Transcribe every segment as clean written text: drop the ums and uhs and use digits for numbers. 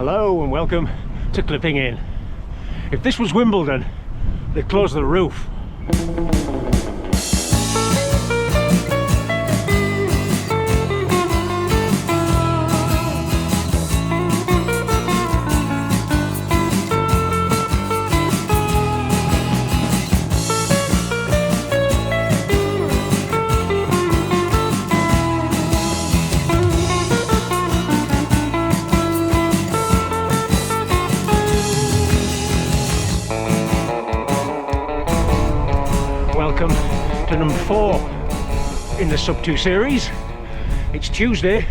Hello and welcome to Clipping Inn. If this was Wimbledon, they'd close the roof. Welcome to number 4 in the Sub 2 series. It's Tuesday,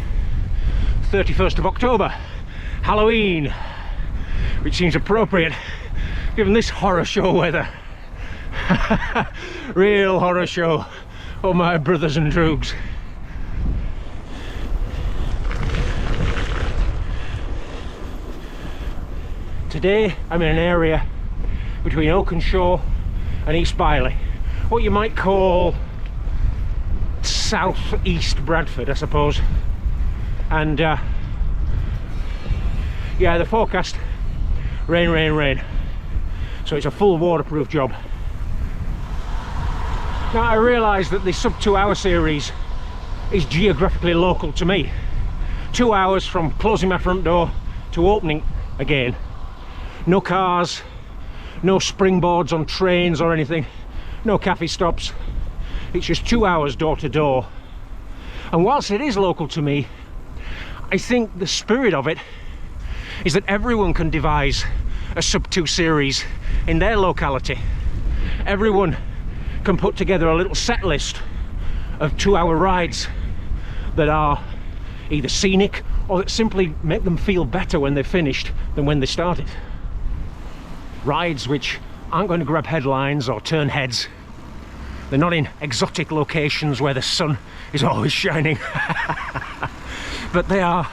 31st of October, Halloween, which seems appropriate given this horror show weather. Real horror show, oh my brothers and droogs. Today I'm in an area between Oakenshaw and East Bierley, what you might call south-east Bradford, I suppose. And yeah, the forecast, rain, rain, rain. So it's a full waterproof job. Now I realise that the sub 2 hour series is geographically local to me. 2 hours from closing my front door to opening again. No cars, no springboards on trains or anything. No cafe stops. It's just 2 hours door to door. And whilst it is local to me, I think the spirit of it is that everyone can devise a sub 2 series in their locality. Everyone can put together a little set list of 2 hour rides that are either scenic or that simply make them feel better when they're finished than when they started. Rides which aren't going to grab headlines or turn heads. They're not in exotic locations where the sun is always shining. But they are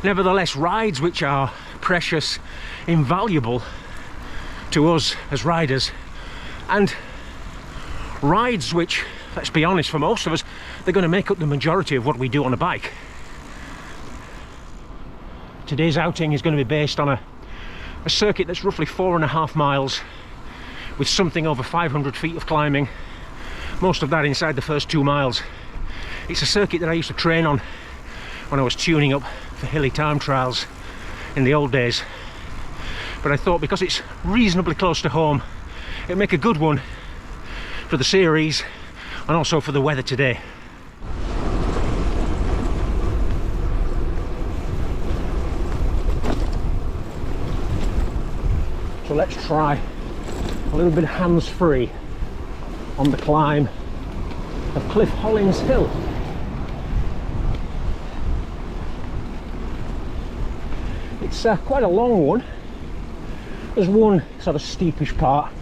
nevertheless rides which are precious, invaluable to us as riders, and rides which, let's be honest, for most of us, they're going to make up the majority of what we do on a bike. Today's outing is going to be based on a circuit that's roughly 4.5 miles with something over 500 feet of climbing, most of that inside the first 2 miles. It's a circuit that I used to train on when I was tuning up for hilly time trials in the old days, but I thought because it's reasonably close to home it'd make a good one for the series and also for the weather today. So let's try a little bit hands-free on the climb of Cliff Hollins Hill. It's quite a long one. There's one sort of steepish part,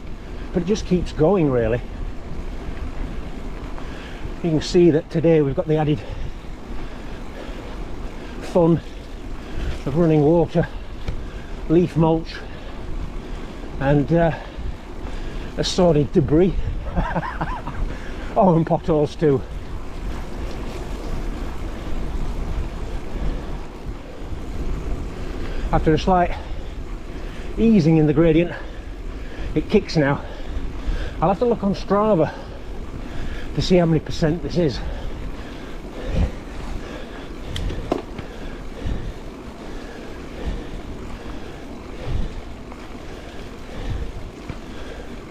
but it just keeps going really. You can see that today we've got the added fun of running water, leaf mulch, and assorted debris. Oh, and potholes too. After a slight easing in the gradient, it kicks now. I'll have to look on Strava to see how many percent this is.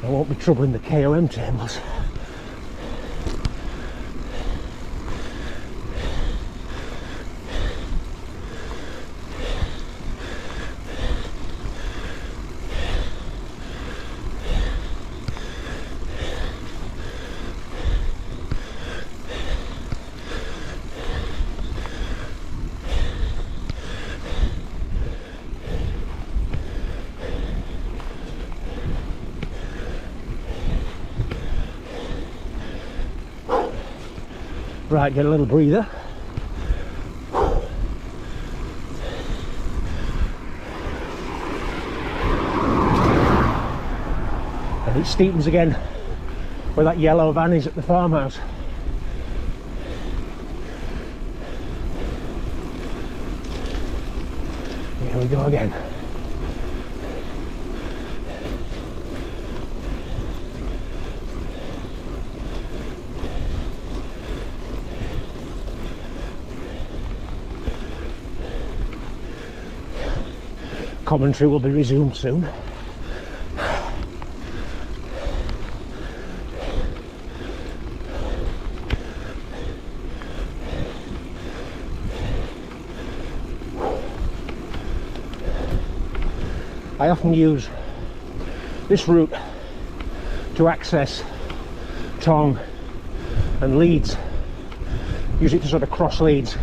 I won't be troubling the KOM tables. Right, get a little breather. And it steepens again where that yellow van is at the farmhouse. Here we go again. Commentary will be resumed soon. I often use this route to access Tong and Leeds. Use it to sort of cross Leeds.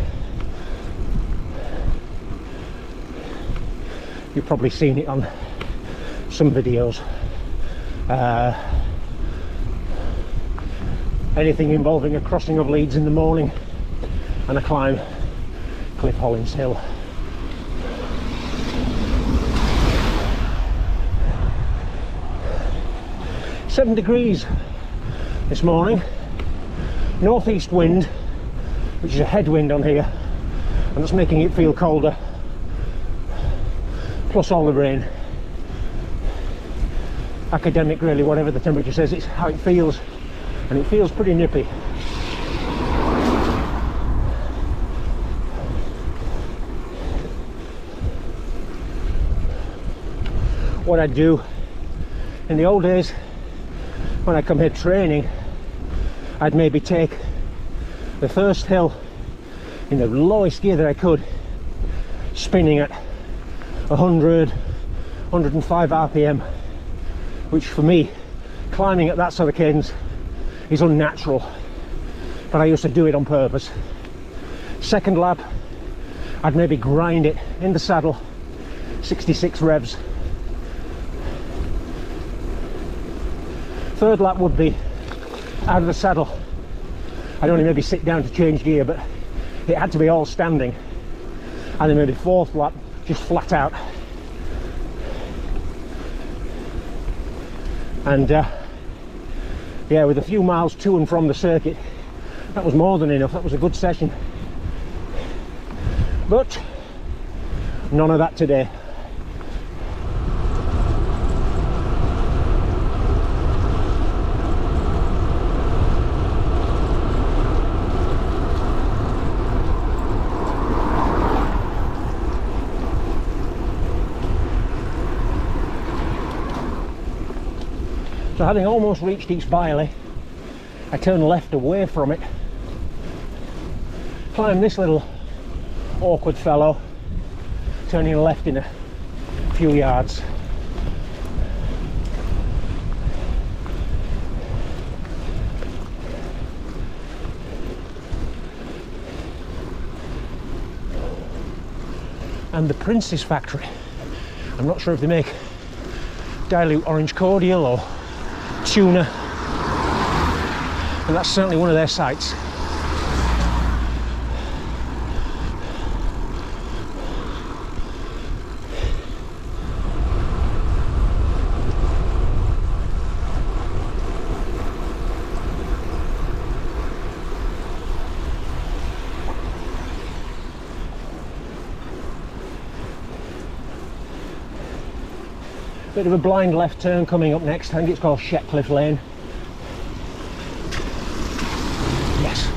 You've probably seen it on some videos. Anything involving a crossing of Leeds in the morning and a climb Cliff Hollins Hill. "7 degrees this morning, northeast wind, which is a headwind on here, and that's making it feel colder, plus all the rain. Academic really, whatever the temperature says, it's how it feels, and it feels pretty nippy. What I do in the old days, when I come here training, I'd maybe take the first hill in the lowest gear that I could, spinning at 100, 105 RPM, which for me, climbing at that sort of cadence is unnatural, but I used to do it on purpose. Second lap, I'd maybe grind it in the saddle, 66 revs. Third lap would be out of the saddle. I'd only maybe sit down to change gear, but it had to be all standing. And then maybe fourth lap, just flat out. And yeah, with a few miles to and from the circuit, that was more than enough. That was a good session. But none of that today. So having almost reached East Bierley, I turn left away from it, climb this little awkward fellow, turning left in a few yards. And the Prince's factory, I'm not sure if they make dilute orange cordial or tuna, and that's certainly one of their sites. Bit of a blind left turn coming up next. I think it's called Shetcliffe Lane. Yes.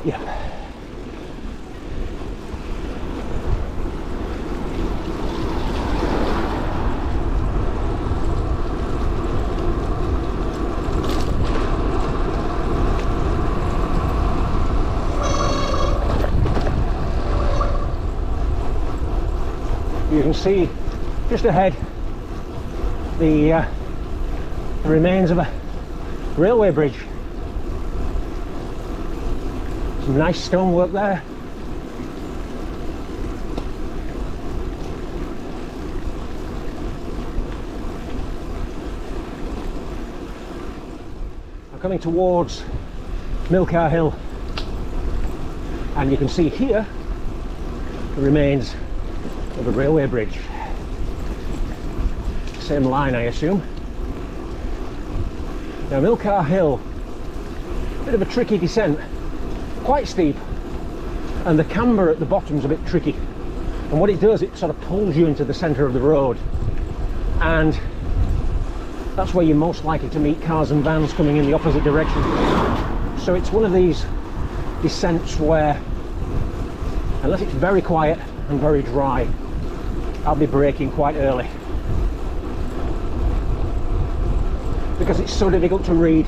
Yeah. You can see just ahead the remains of a railway bridge. Some nice stonework there. I'm coming towards Hollins-Carr Hill, and you can see here the remains of a railway bridge. Same line, I assume. Now, Hollins-Carr Hill, bit of a tricky descent, quite steep, and the camber at the bottom's a bit tricky, and what it does, it sort of pulls you into the centre of the road, and that's where you're most likely to meet cars and vans coming in the opposite direction. So it's one of these descents where, unless it's very quiet and very dry, I'll be braking quite early, because it's so difficult to read.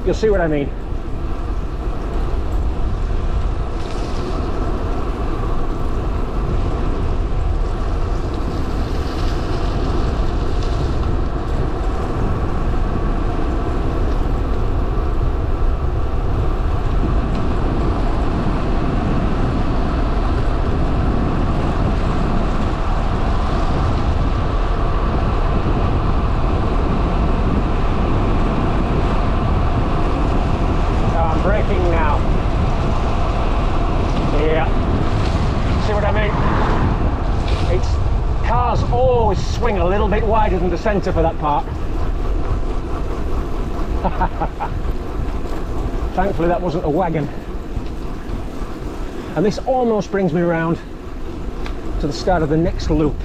You'll see what I mean. Swing a little bit wider than the centre for that part. Thankfully that wasn't a wagon. And this almost brings me around to the start of the next loop.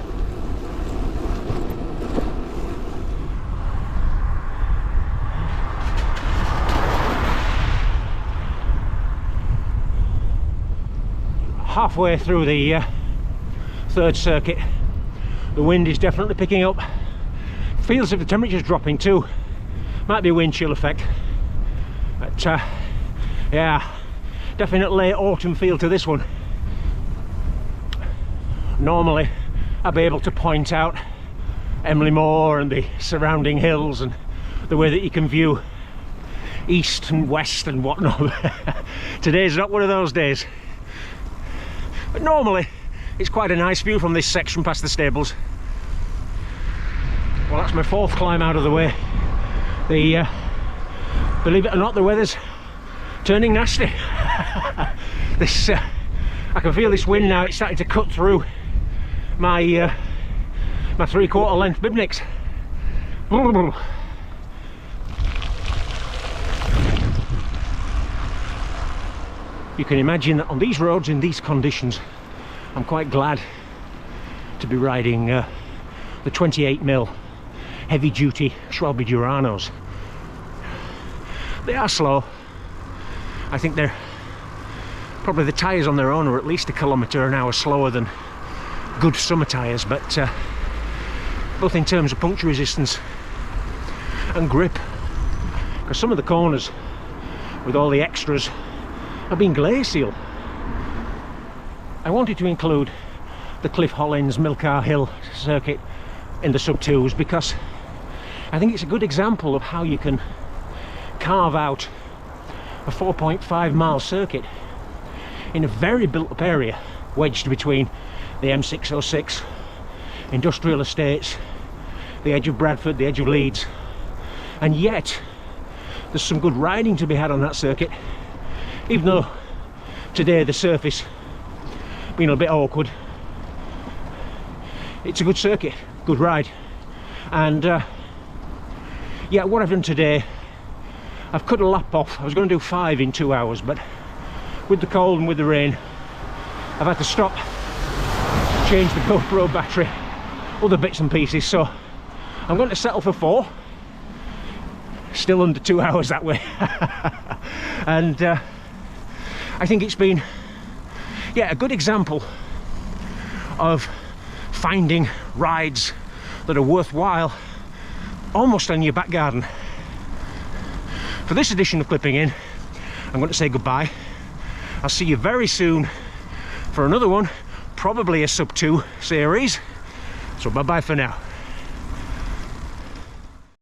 Halfway through the third circuit, the wind is definitely picking up. Feels as if the temperature's dropping too. Might be a wind chill effect. But yeah, definite late autumn feel to this one. Normally I'd be able to point out Emily Moor and the surrounding hills and the way that you can view east and west and whatnot. Today's not one of those days. But normally it's quite a nice view from this section past the stables. Well, that's my fourth climb out of the way. Believe it or not, the weather's turning nasty. This I can feel this wind now. It's starting to cut through my my 3/4 length bibnix. You can imagine that on these roads in these conditions, I'm quite glad to be riding the 28mm heavy duty Schwalbe Duranos. They are slow. I think they're probably, the tyres on their own are at least 1 kilometre an hour slower than good summer tyres, but both in terms of puncture resistance and grip, because some of the corners with all the extras have been glacial. I wanted to include the Cliff Hollins-Carr Hill circuit in the sub-2s because I think it's a good example of how you can carve out a 4.5 mile circuit in a very built up area, wedged between the M606, industrial estates, the edge of Bradford, the edge of Leeds, and yet there's some good riding to be had on that circuit, even though today the surface being a bit awkward. It's a good circuit, good ride. And yeah, what I've done today, I've cut a lap off. I was going to do 5 in 2 hours, but with the cold and with the rain, I've had to stop, change the GoPro battery, other bits and pieces, so I'm going to settle for 4. Still under 2 hours that way. And I think it's been, yeah, a good example of finding rides that are worthwhile almost on your back garden. For this edition of Clipping In, I'm going to say goodbye. I'll see you very soon for another one, probably a sub-2 series. So bye bye for now.